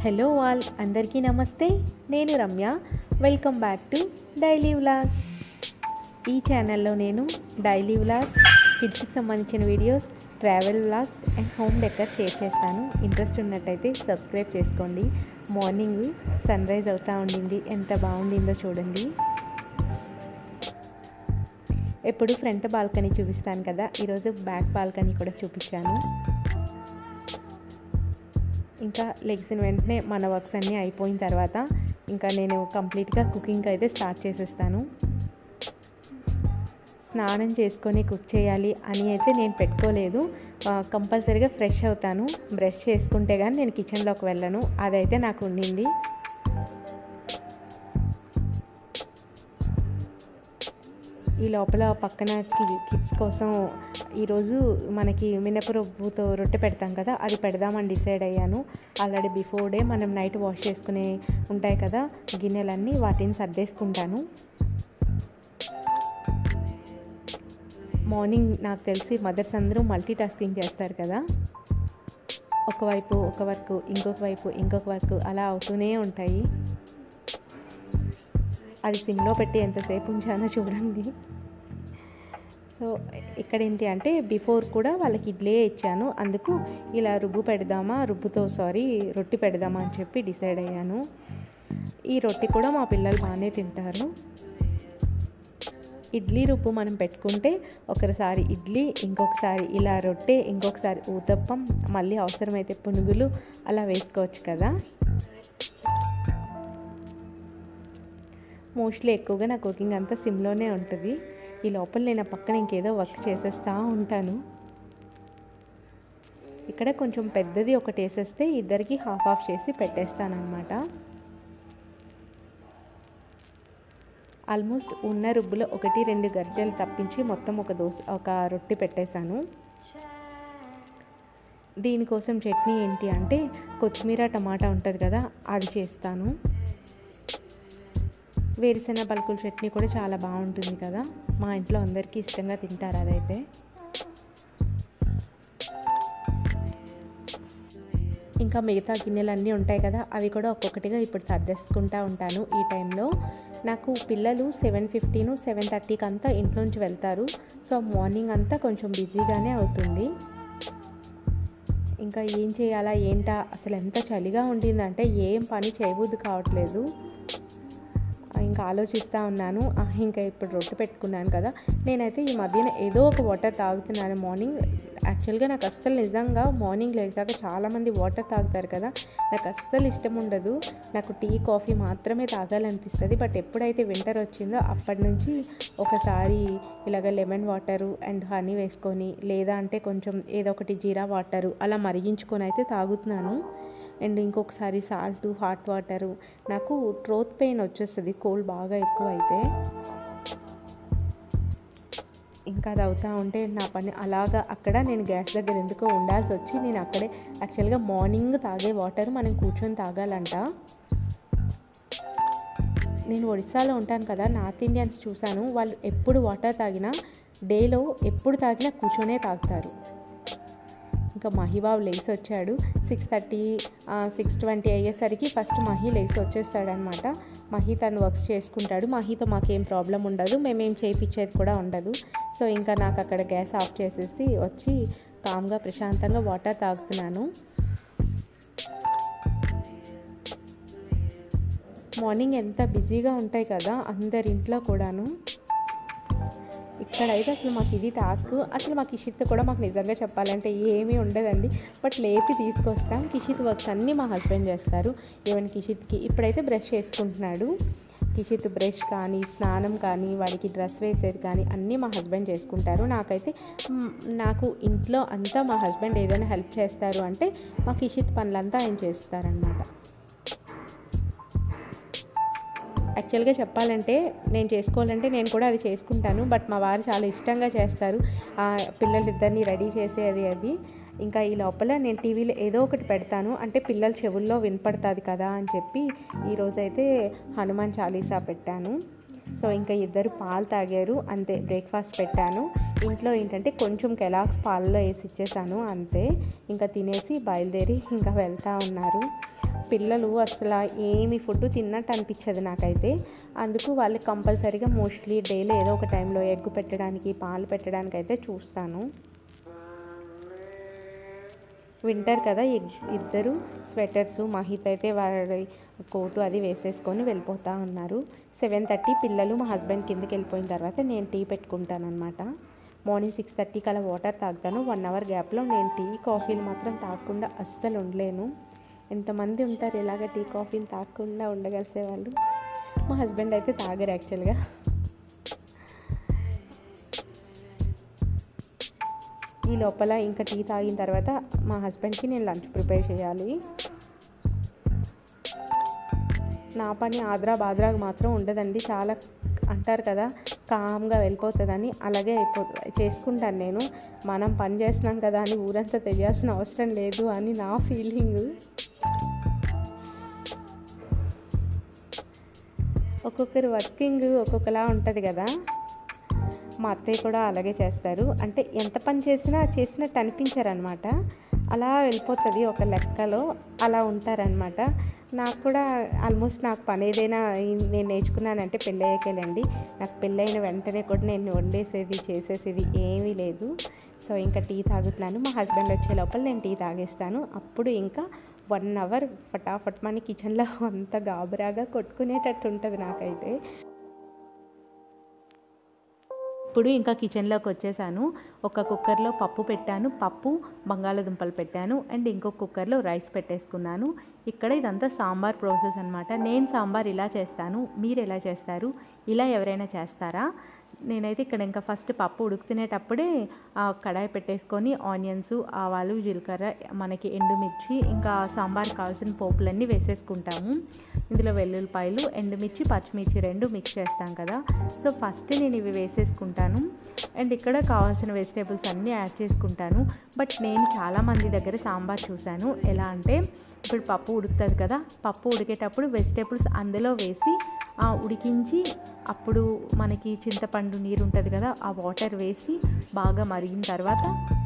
Hello all, అందరికీ నమస్తే. నేను Ramya. Welcome back to daily vlogs. ఈ ఛానల్లో నేను డైలీ వ్లాగ్స్, కిడ్స్కి సంబంధించిన videos, travel vlogs and home decor share చేస్తాను. ఇంట్రెస్ట్ ఉన్నట్టయితే సబ్స్క్రైబ్ చేసుకోండి. మార్నింగ్ సన్ రైజ్ అవుతూ ఉండింది, ఎంత బాగుండిందో చూడండి. ఎప్పుడు ఫ్రంట్ బాల్కనీ చూపిస్తాను కదా, ఈరోజు బ్యాక్ బాల్కనీ కూడా చూపించాను. ఇంకా లెగ్సిన వెంటనే మన వర్క్స్ అన్నీ అయిపోయిన తర్వాత ఇంకా నేను కంప్లీట్గా కుకింగ్ అయితే స్టార్ట్ చేసేస్తాను. స్నానం చేసుకొని కుక్ చేయాలి అని అయితే నేను పెట్టుకోలేదు. కంపల్సరీగా ఫ్రెష్ అవుతాను. బ్రష్ చేసుకుంటే కానీ నేను కిచెన్లోకి వెళ్ళను, అదైతే నాకు ఉండింది. ఈ లోపల పక్కన కిడ్స్ కోసం ఈరోజు మనకి మినపరొబ్బుతో రొట్టె పెడతాం కదా, అది పెడదామని డిసైడ్ అయ్యాను. ఆల్రెడీ బిఫోర్ డే మనం నైట్ వాష్ చేసుకునే ఉంటాయి కదా గిన్నెలన్నీ, వాటిని సర్దేసుకుంటాను. మార్నింగ్ నాకు తెలిసి మదర్స్ అందరూ మల్టీ టాస్కింగ్ చేస్తారు కదా, ఒకవైపు ఒక వర్క్, ఇంకొక వైపు ఇంకొక వర్క్ అలా అవుతూనే ఉంటాయి. అది సిమ్లో పెట్టి ఎంతసేపు ఉంచానో చూడండి. సో ఇక్కడ ఏంటి అంటే బిఫోర్ కూడా వాళ్ళకి ఇడ్లీ ఇచ్చాను, అందుకు ఇలా రొట్టి పెడదామా అని చెప్పి డిసైడ్ అయ్యాను. ఈ రొట్టి కూడా మా పిల్లలు బాగానే తింటారు. ఇడ్లీ రుబ్బు మనం పెట్టుకుంటే ఒకసారి ఇడ్లీ, ఇంకొకసారి ఇలా రొట్టె, ఇంకొకసారి ఊతప్పం, మళ్ళీ అవసరమైతే పునుగులు అలా వేసుకోవచ్చు కదా. మోస్ట్లీ ఎక్కువగా నా కుకింగ్ అంతా సిమ్లోనే ఉంటుంది. ఈ లోపల నేను పక్కన ఇంకేదో వర్క్ చేసేస్తూ ఉంటాను. ఇక్కడ కొంచెం పెద్దది ఒకటి వేసేస్తే ఇద్దరికి హాఫ్ ఆఫ్ చేసి పెట్టేస్తానమాట. ఆల్మోస్ట్ ఉన్న రుబ్బులో 1-2 గరిటెలు తప్పించి మొత్తం ఒక రొట్టి పెట్టేశాను. దీనికోసం చట్నీ ఏంటి అంటే కొత్తిమీర టమాటా ఉంటుంది కదా, అది చేస్తాను. వేరుశెనగ పలుకుల చట్నీ కూడా చాలా బాగుంటుంది కదా, మా ఇంట్లో అందరికీ ఇష్టంగా తింటారు అదైతే. ఇంకా మిగతా గిన్నెలు అన్నీ ఉంటాయి కదా, అవి కూడా ఒక్కొక్కటిగా ఇప్పుడు సర్దేసుకుంటూ ఉంటాను. ఈ టైంలో నాకు పిల్లలు 7:15, 7:30కి అంతా ఇంట్లోంచి వెళ్తారు. సో మార్నింగ్ అంతా కొంచెం బిజీగానే అవుతుంది. ఇంకా ఏం చేయాలా ఏంటా, అసలు ఎంత చలిగా ఉండిందంటే ఏం పని చేయబుద్ధి కావట్లేదు. ఇంకా ఆలోచిస్తూ ఉన్నాను. ఇంకా ఇప్పుడు రొట్టె పెట్టుకున్నాను కదా, నేనైతే ఈ మధ్యన ఏదో ఒక వాటర్ తాగుతున్నాను మార్నింగ్. యాక్చువల్గా నాకు అస్సలు నిజంగా మార్నింగ్ లేచాక చాలామంది వాటర్ తాగుతారు కదా, నాకు అస్సలు ఇష్టం ఉండదు. నాకు టీ కాఫీ మాత్రమే తాగాలనిపిస్తుంది. బట్ ఎప్పుడైతే వింటర్ వచ్చిందో అప్పటి నుంచి ఒకసారి ఇలాగ లెమన్ వాటరు అండ్ హనీ వేసుకొని, లేదా అంటే కొంచెం ఏదో ఒకటి జీరా వాటరు అలా మరిగించుకొని అయితే తాగుతున్నాను. అండ్ ఇంకొకసారి సాల్ట్, హాట్ వాటరు. నాకు థ్రోట్ పెయిన్ వచ్చేస్తుంది కోల్డ్ బాగా ఎక్కువ అయితే. ఇంకా అది అవుతూ ఉంటే నా పని అలాగా అక్కడ నేను గ్యాస్ దగ్గర ఎందుకో ఉండాల్సి వచ్చి, నేను అక్కడే యాక్చువల్గా మార్నింగ్ తాగే వాటర్ మనం కూర్చొని తాగాలంట. నేను ఒడిస్సాలో ఉంటాను కదా, నార్త్ ఇండియన్స్ చూశాను, వాళ్ళు ఎప్పుడు వాటర్ తాగినా డేలో ఎప్పుడు తాగినా కూర్చొనే తాగుతారు. ఇంకా మహిబాబు లేచి వచ్చాడు. 6:30, 6:20 అయ్యేసరికి ఫస్ట్ మహి లేచి వచ్చేస్తాడనమాట. మహి తను వర్క్స్ చేసుకుంటాడు. మహితో మాకేం ప్రాబ్లం ఉండదు, మేమేం చేయించేది కూడా ఉండదు. సో ఇంకా నాకు అక్కడ గ్యాస్ ఆఫ్ చేసేసి వచ్చి కామ్గా ప్రశాంతంగా వాటర్ తాగుతున్నాను. మార్నింగ్ ఎంత బిజీగా ఉంటాయి కదా అందరి ఇంట్లో కూడాను. ఇక్కడైతే అసలు మాకు ఇది టాస్క్. అసలు మా కిషిత్ కూడా మాకు నిజంగా చెప్పాలంటే ఏమీ ఉండదండి, బట్ లేపి తీసుకొస్తాం. కిషిత్ వర్క్స్ అన్నీ మా హస్బెండ్ చేస్తారు. ఈవెన్ కిషిత్కి ఇప్పుడైతే బ్రష్ చేసుకుంటున్నాడు. కిషిత్ బ్రష్ కానీ, స్నానం కానీ, వాడికి డ్రెస్ వేసేది కానీ అన్నీ మా హస్బెండ్ చేసుకుంటారు. నాకు ఇంట్లో అంతా మా హస్బెండ్ ఏదైనా హెల్ప్ చేస్తారు అంటే మా కిషిత్ పనులంతా ఆయన చేస్తారనమాట. యాక్చువల్గా చెప్పాలంటే నేను చేసుకోవాలంటే నేను కూడా అది చేసుకుంటాను, బట్ మా వారు చాలా ఇష్టంగా చేస్తారు. పిల్లలిద్దరిని రెడీ చేసేది అది. ఇంకా ఈ లోపల నేను టీవీలో ఏదో ఒకటి పెడతాను, అంటే పిల్లల చెవుల్లో వినపడుతుంది కదా అని చెప్పి ఈరోజైతే హనుమాన్ చాలీసా పెట్టాను. సో ఇంకా ఇద్దరు పాలు తాగారు, అంతే. బ్రేక్ఫాస్ట్ పెట్టాను. ఇంట్లో ఏంటంటే కొంచెం కెలాగ్స్ పాలలో వేసి ఇచ్చేసాను, అంతే. ఇంకా తినేసి బయలుదేరి ఇంకా వెళ్తూ ఉన్నారు. పిల్లలు అసలు ఏమి ఫుడ్ తిన్నట్టు అనిపించదు నాకైతే. అందుకు వాళ్ళకి కంపల్సరీగా మోస్ట్లీ డైలీ ఏదో ఒక టైంలో ఎగ్ పెట్టడానికి, పాలు పెట్టడానికి అయితే చూస్తాను. వింటర్ కదా, ఇద్దరు స్వెటర్స్, మహిత్ అయితే వాడి కోటు అది వేసేసుకొని వెళ్ళిపోతూ ఉన్నారు. 7:30 పిల్లలు మా హస్బెండ్ కిందకి వెళ్ళిపోయిన తర్వాత నేను టీ పెట్టుకుంటాను అనమాట. మార్నింగ్ 6:30 అలా వాటర్ తాగుతాను. 1 అవర్ గ్యాప్లో నేను టీ కాఫీలు మాత్రం తాగకుండా అస్సలు ఉండలేను. ఎంతమంది ఉంటారు ఇలాగ టీ కాఫీలు తాగకుండా ఉండగలిసే వాళ్ళు? మా హస్బెండ్ అయితే తాగరు యాక్చువల్గా. ఈ లోపల ఇంకా టీ తాగిన తర్వాత మా హస్బెండ్కి నేను లంచ్ ప్రిపేర్ చేయాలి. నా పని ఆద్రా బాద్రాగా మాత్రం ఉండదండి. చాలా అంటారు కదా కామ్గా వెళ్ళిపోతుందని, అలాగే చేసుకుంటాను నేను. మనం పని చేస్తున్నాం కదా అని ఊరంతా తెలియాల్సిన అవసరం లేదు అని నా ఫీలింగ్. ఒక్కొక్కరు వర్కింగ్ ఒక్కొక్కలా ఉంటుంది కదా. మా అత్తయ్య కూడా అలాగే చేస్తారు. అంటే ఎంత పని చేసినట్టు అనిపించారనమాట. అలా వెళ్ళిపోతుంది ఒక లెక్కలో, అలా ఉంటారనమాట. నాకు కూడా ఆల్మోస్ట్ నాకు పని ఏదైనా నేను నేర్చుకున్నానంటే పెళ్ళయ్యాకేలేండి. నాకు పెళ్ళైన వెంటనే కూడా నేను వండేసేది చేసేసేది ఏమీ లేదు. సో ఇంకా టీ తాగుతున్నాను. మా హస్బెండ్ వచ్చే లోపల నేను టీ తాగేస్తాను. అప్పుడు ఇంకా 1 అవర్ ఫటాఫట్ మన కిచెన్లో అంత గాబరాగా కొట్టుకునేటట్టు ఉంటుంది నాకైతే. ఇప్పుడు ఇంకా కిచెన్లోకి వచ్చేసాను. ఒక కుక్కర్లో పప్పు పెట్టాను, పప్పు బంగాళదుంపలు పెట్టాను, అండ్ ఇంకొక కుక్కర్లో రైస్ పెట్టేసుకున్నాను. ఇక్కడ ఇదంతా సాంబార్ ప్రాసెస్ అనమాట. నేను సాంబార్ ఇలా చేస్తాను, మీరు ఎలా చేస్తారు? ఇలా ఎవరైనా చేస్తారా? నేనైతే ఇక్కడ ఇంకా ఫస్ట్ పప్పు ఉడుకుతునేటప్పుడే కడాయి పెట్టేసుకొని ఆనియన్స్, ఆవాలు, జీలకర్ర, మనకి ఎండుమిర్చి, ఇంకా సాంబార్ కావాల్సిన పోపులన్నీ వేసేసుకుంటాము. ఇందులో వెల్లుల్లిపాయలు, ఎండుమిర్చి, పచ్చిమిర్చి 2 మిక్స్ చేస్తాం కదా. సో ఫస్ట్ నేను ఇవి వేసేసుకుంటాను. అండ్ ఇక్కడ కావాల్సిన వెజిటేబుల్స్ అన్నీ యాడ్ చేసుకుంటాను. బట్ నేను చాలామంది దగ్గర సాంబార్ చూశాను. ఎలా అంటే ఇప్పుడు పప్పు ఉడుకుతుంది కదా, పప్పు ఉడికేటప్పుడు వెజిటేబుల్స్ అందులో వేసి ఉడికించి అప్పుడు మనకి చింతపండు నీరు ఉంటుంది కదా, ఆ వాటర్ వేసి బాగా మరిగిన తర్వాత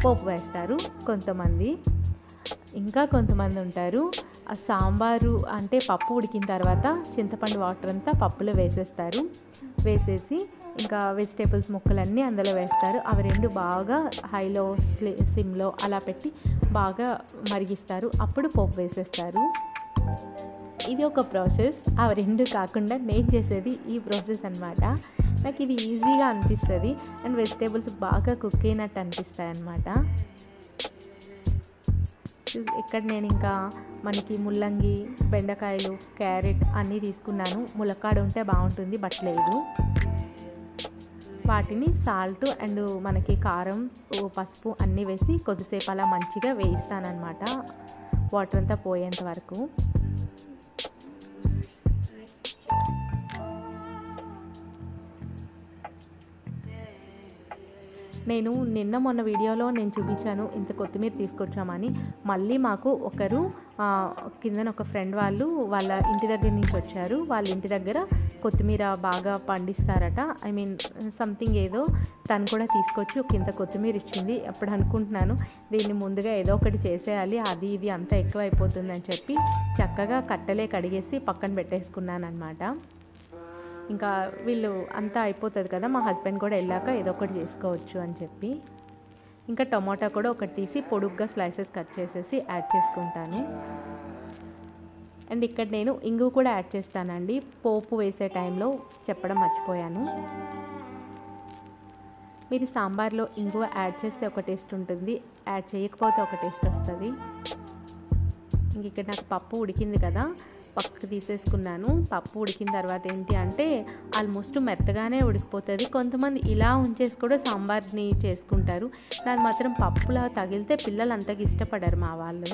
పోపు వేస్తారు కొంతమంది. ఇంకా కొంతమంది ఉంటారు ఆ సాంబారు అంటే పప్పు ఉడికిన తర్వాత చింతపండు వాటర్ అంతా పప్పులో వేసేస్తారు. వేసేసి ఇంకా వెజిటేబుల్స్ ముక్కలన్నీ అందులో వేస్తారు. అవి 2 బాగా హైలో సిమ్లో అలా పెట్టి బాగా మరిగిస్తారు. అప్పుడు పోపు వేసేస్తారు. ఇది ఒక ప్రాసెస్. అవి 2 కాకుండా నేను చేసేది ఈ ప్రాసెస్ అనమాట. నాకు ఇది ఈజీగా అనిపిస్తుంది అండ్ వెజిటేబుల్స్ బాగా కుక్ అయినట్టు అనిపిస్తాయి అన్నమాట. ఇక్కడ నేను ఇంకా మనకి ముల్లంగి, బెండకాయలు, క్యారెట్ అన్నీ తీసుకున్నాను. ములక్కాడ ఉంటే బాగుంటుంది, బట్ లేదు. వాటిని సాల్ట్ అండ్ మనకి కారం, పసుపు అన్నీ వేసి కొద్దిసేపు అలా మంచిగా వేయిస్తానన్నమాట, వాటర్ అంతా పోయేంత వరకు. నేను మొన్న వీడియోలో నేను చూపించాను ఇంత కొత్తిమీర తీసుకొచ్చామని. మళ్ళీ మాకు ఒకరు కిందన ఒక ఫ్రెండ్ వాళ్ళ ఇంటి దగ్గర నుంచి వచ్చారు. వాళ్ళ ఇంటి దగ్గర కొత్తిమీర బాగా పండిస్తారట. ఐ మీన్ సంథింగ్ ఏదో తను కూడా తీసుకొచ్చి ఒక ఇంత కొత్తిమీర ఇచ్చింది. అప్పుడు అనుకుంటున్నాను దీన్ని ముందుగా ఏదో ఒకటి చేసేయాలి, అది ఇది అంతా ఎక్కువ అయిపోతుందని చెప్పి చక్కగా కట్టలే కడిగేసి పక్కన పెట్టేసుకున్నాను అనమాట. ఇంకా వీళ్ళు అంతా అయిపోతుంది కదా, మా హస్బెండ్ కూడా వెళ్ళాక ఏదో ఒకటి చేసుకోవచ్చు అని చెప్పి ఇంకా టొమాటో కూడా ఒకటి తీసి పొడుగ్గా స్లైసెస్ కట్ చేసేసి యాడ్ చేసుకుంటాను. అండ్ ఇక్కడ నేను ఇంగు కూడా యాడ్ చేస్తానండి. పోపు వేసే టైంలో చెప్పడం మర్చిపోయాను. మీరు సాంబార్లో ఇంగువ యాడ్ చేస్తే ఒక టేస్ట్ ఉంటుంది, యాడ్ చేయకపోతే ఒక టేస్ట్ వస్తుంది. ఇంక ఇక్కడ నాకు పప్పు ఉడికింది కదా, పక్కకు తీసేసుకున్నాను. పప్పు ఉడికిన తర్వాత ఏంటి అంటే ఆల్మోస్ట్ మెత్తగానే ఉడికిపోతుంది. కొంతమంది ఇలా ఉంచేసి కూడా సాంబార్ని చేసుకుంటారు. దాని మాత్రం పప్పులా తగిలితే పిల్లలు అంతగా ఇష్టపడరు మా వాళ్ళు.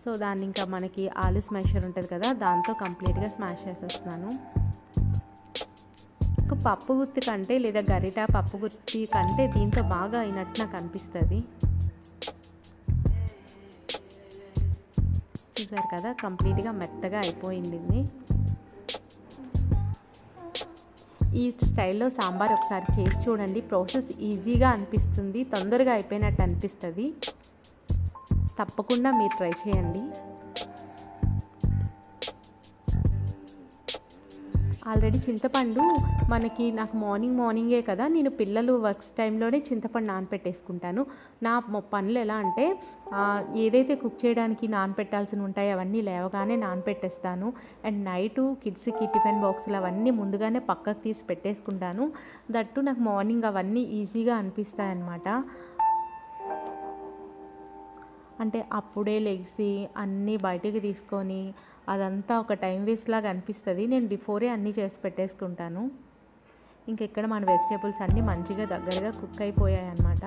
సో దాన్ని ఇంకా మనకి ఆలు స్మాషర్ ఉంటుంది కదా, దాంతో కంప్లీట్గా స్మాష్ చేసేస్తున్నాను. పప్పు గుత్తి కంటే లేదా గరిట పప్పు గుత్తి కంటే దీంతో బాగా అయినట్టు నాకు అనిపిస్తుంది. చూసారు కదా, కంప్లీట్గా మెత్తగా అయిపోయింది. ఈ స్టైల్లో సాంబార్ ఒకసారి చేసి చూడండి. ప్రాసెస్ ఈజీగా అనిపిస్తుంది, తొందరగా అయిపోయినట్టు అనిపిస్తుంది. తప్పకుండా మీరు ట్రై చేయండి. ఆల్రెడీ చింతపండు నాకు మార్నింగే కదా, నేను పిల్లలు వర్క్స్ టైంలోనే చింతపండు నానపెట్టేసుకుంటాను. నా పనులు ఎలా అంటే ఏదైతే కుక్ చేయడానికి నానపెట్టాల్సినవి ఉంటాయో అవన్నీ లేవగానే నానపెట్టేస్తాను. అండ్ నైటు కిడ్స్కి టిఫిన్ బాక్సులు అవన్నీ ముందుగానే పక్కకు తీసి పెట్టేసుకుంటాను. దట్టు నాకు మార్నింగ్ అవన్నీ ఈజీగా అనిపిస్తాయి అన్నమాట. అంటే అప్పుడే లెగిసి అన్నీ బయటికి తీసుకొని అదంతా ఒక టైం వేస్ట్ లాగా అనిపిస్తుంది. నేను బిఫోరే అన్నీ చేసి పెట్టేసుకుంటాను. ఇక్కడ మన వెజిటేబుల్స్ అన్నీ మంచిగా దగ్గరగా కుక్ అయిపోయాయి అన్నమాట.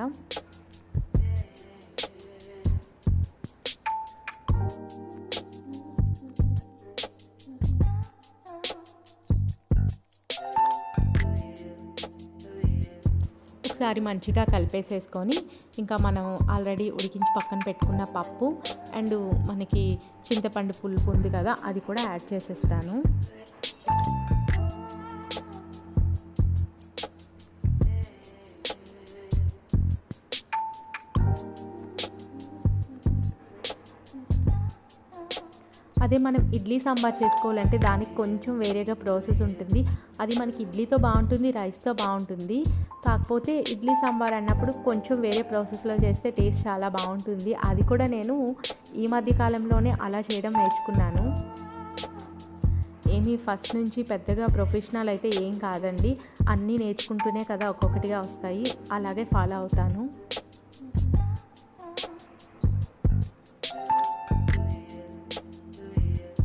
ఒకసారి మంచిగా కలిపేసేసుకొని ఇంకా మనం ఆల్రెడీ ఉడికించి పక్కన పెట్టుకున్న పప్పు అండ్ మనకి చింతపండు పులుపు ఉంది కదా, అది కూడా యాడ్ చేసేస్తాను. అదే మనం ఇడ్లీ సాంబార్ చేసుకోవాలంటే దానికి కొంచెం వేరేగా ప్రాసెస్ ఉంటుంది. అది మనకి ఇడ్లీతో బాగుంటుంది, రైస్తో బాగుంటుంది. కాకపోతే ఇడ్లీ సాంబార్ అన్నప్పుడు కొంచెం వేరే ప్రాసెస్లో చేస్తే టేస్ట్ చాలా బాగుంటుంది. అది కూడా నేను ఈ మధ్య కాలంలోనే అలా చేయడం నేర్చుకున్నాను. ఏమీ ఫస్ట్ నుంచి పెద్దగా ప్రొఫెషనల్ అయితే ఏం కాదండి, అన్నీ నేర్చుకుంటూనే కదా ఒక్కొక్కటిగా వస్తాయి, అలాగే ఫాలో అవుతాను.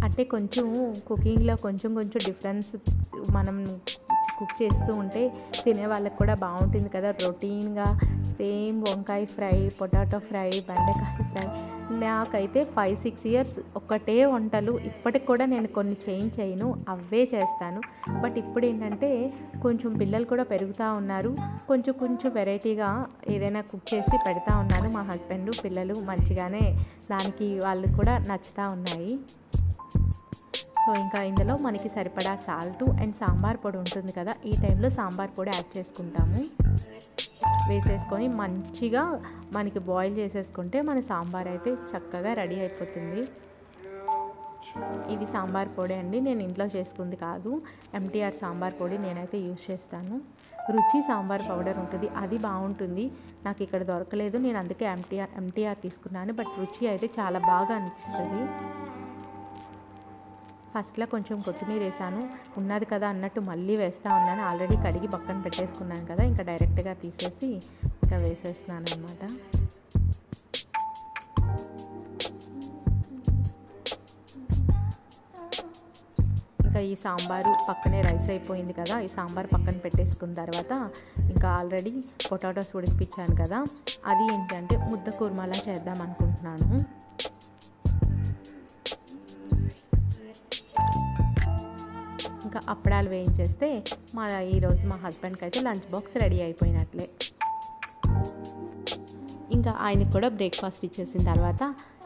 అంటే కొంచెం కుకింగ్లో కొంచెం డిఫరెన్స్ మనం కుక్ చేస్తూ ఉంటే తినే వాళ్ళకి కూడా బాగుంటుంది కదా. రొటీన్గా సేమ్ వంకాయ ఫ్రై, పొటాటో ఫ్రై, బెండకాయ ఫ్రై, నాకైతే 5-6 ఇయర్స్ ఒకటే వంటలు. ఇప్పటికి కూడా నేను కొన్ని చేంజ్ చేయను, అవే చేస్తాను. బట్ ఇప్పుడు ఏంటంటే కొంచెం పిల్లలు కూడా పెరుగుతూ ఉన్నారు, కొంచెం వెరైటీగా ఏదైనా కుక్ చేసి పెడతా ఉన్నాను. మా హస్బెండ్ పిల్లలు మంచిగానే దానికి వాళ్ళు కూడా నచ్చుతూ ఉన్నాయి. సో ఇంకా ఇందులో మనకి సరిపడా సాల్ట్ అండ్ సాంబార్ పొడి ఉంటుంది కదా, ఈ టైంలో సాంబార్ పొడి యాడ్ చేసుకుంటాము. వేసేసుకొని మంచిగా మనకి బాయిల్ చేసేసుకుంటే మన సాంబార్ అయితే చక్కగా రెడీ అయిపోతుంది. ఇది సాంబార్ పొడి అండి, నేను ఇంట్లో చేసుకుంది కాదు, ఎంటీఆర్ సాంబార్ పొడి నేనైతే యూజ్ చేస్తాను. రుచి సాంబార్ పౌడర్ ఉంటుంది, అది బాగుంటుంది. నాకు ఇక్కడ దొరకలేదు, నేను అందుకే ఎంటీఆర్ తీసుకున్నాను. బట్ రుచి అయితే చాలా బాగా అనిపిస్తుంది. ఫస్ట్లో కొంచెం కొత్తిమీర వేసాను, ఉన్నది కదా అన్నట్టు మళ్ళీ వేస్తూ ఉన్నాను. ఆల్రెడీ కడిగి పక్కన పెట్టేసుకున్నాను కదా, ఇంకా డైరెక్ట్గా తీసేసి ఇంకా వేసేస్తున్నాను అన్నమాట. ఇంకా ఈ సాంబారు పక్కనే రైస్ అయిపోయింది కదా, ఈ సాంబార్ పక్కన పెట్టేసుకున్న తర్వాత ఇంకా ఆల్రెడీ పొటాటోస్ ఉడికిపించాను కదా, అది ఏంటంటే ముద్ద కుర్మాలా చేద్దాం అనుకుంటున్నాను. ఇంకా అప్పడాలు వేయించేస్తే ఈరోజు మా హస్బెండ్కి అయితే లంచ్ బాక్స్ రెడీ అయిపోయినట్లే. ఇంకా ఆయనకు కూడా బ్రేక్ఫాస్ట్ ఇచ్చేసిన తర్వాత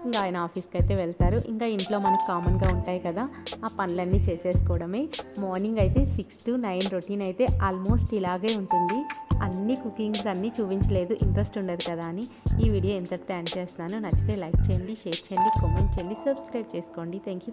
ఇంకా ఆయన ఆఫీస్కి అయితే వెళ్తారు. ఇంకా ఇంట్లో మనకు కామన్గా ఉంటాయి కదా, ఆ పనులన్నీ చేసేసుకోవడమే. మార్నింగ్ అయితే 6 to 9 రొటీన్ అయితే ఆల్మోస్ట్ ఇలాగే ఉంటుంది. అన్ని కుకింగ్స్ అన్నీ చూపించలేదు, ఇంట్రెస్ట్ ఉండదు కదా అని ఈ వీడియో ఎంతటితో ఎండ్ చేస్తున్నాను. నచ్చితే లైక్ చేయండి, షేర్ చేయండి, కామెంట్ చేయండి, సబ్స్క్రైబ్ చేసుకోండి. Thank you.